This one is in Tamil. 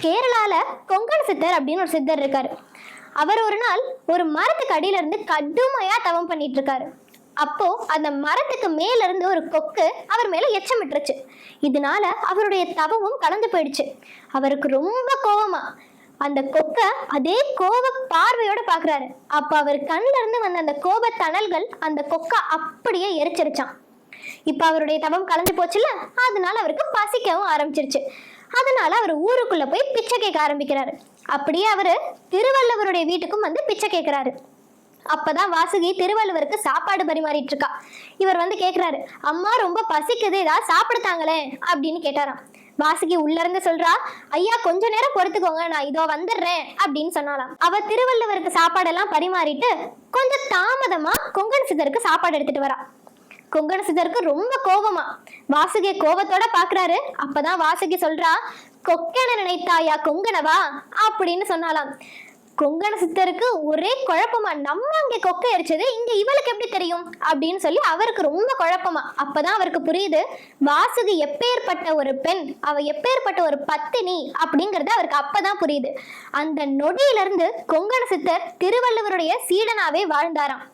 கேரளால கொங்கண சித்தர் அப்படின்னு ஒரு சித்தர் இருக்காரு. அவர் ஒரு நாள் ஒரு மரத்துக்கு அடியில இருந்து கடுமையா தவம் பண்ணிட்டு இருக்காரு. அப்போ அந்த மரத்துக்கு மேல இருந்து ஒரு கொக்கு அவர் மேல எச்சமிட்டுருச்சு. இதனால அவருடைய தவமும் கலந்து போயிடுச்சு. அவருக்கு ரொம்ப கோவமா அந்த கொக்க அதே கோப பார்வையோட பாக்குறாரு. அப்ப அவர் கண்ணுல இருந்து வந்த அந்த கோப தணல்கள் அந்த கொக்க அப்படியே எரிச்சிருச்சான். இப்ப அவருடைய தவம் கலந்து போச்சுல, அதனால அவருக்கு பசிக்கவும் ஆரம்பிச்சிருச்சு. அதனால அவர் ஊருக்குள்ள போய் பிச்சை கேட்க ஆரம்பிக்கிறாரு. அப்படியே அவரு திருவள்ளுவருடைய வீட்டுக்கும் வந்து பிச்சை கேட்கிறாரு. அப்பதான் வாசுகி திருவள்ளுவருக்கு சாப்பாடு பரிமாறிட்டு இருக்கா. இவர் வந்து கேக்குறாரு, அம்மா ரொம்ப பசிக்குது, ஏதாவது சாப்பிடுத்தாங்களே அப்படின்னு கேட்டாராம். வாசுகி உள்ள இருந்து சொல்றா, ஐயா கொஞ்ச நேரம் பொறுத்துக்கோங்க, நான் இதோ வந்துடுறேன் அப்படின்னு சொன்னாலாம். அவ திருவள்ளுவருக்கு சாப்பாடெல்லாம் பரிமாறிட்டு கொஞ்சம் தாமதமா கொங்கண சித்தருக்கு சாப்பாடு எடுத்துட்டு வரா. கொங்கண சித்தருக்கு ரொம்ப கோபமா வாசுகிய கோபத்தோட பாக்குறாரு. அப்பதான் வாசுகி சொல்றா, கொக்கென நினைத்தாயா கொங்கணவா அப்படின்னு சொன்னாலாம். கொங்கண சித்தருக்கு ஒரே குழப்பமா, நம்ம அங்க கொக்கை எரிச்சது இங்க இவளுக்கு எப்படி தெரியும் அப்படின்னு சொல்லி அவருக்கு ரொம்ப குழப்பமா. அப்பதான் அவருக்கு புரியுது, வாசுகி எப்பேற்பட்ட ஒரு பெண், அவ எப்பேற்பட்ட ஒரு பத்தினி அப்படிங்கறது அவருக்கு அப்பதான் புரியுது. அந்த நொடியிலிருந்து கொங்கண சித்தர் திருவள்ளுவருடைய சீடனாவே வாழ்ந்தாராம்.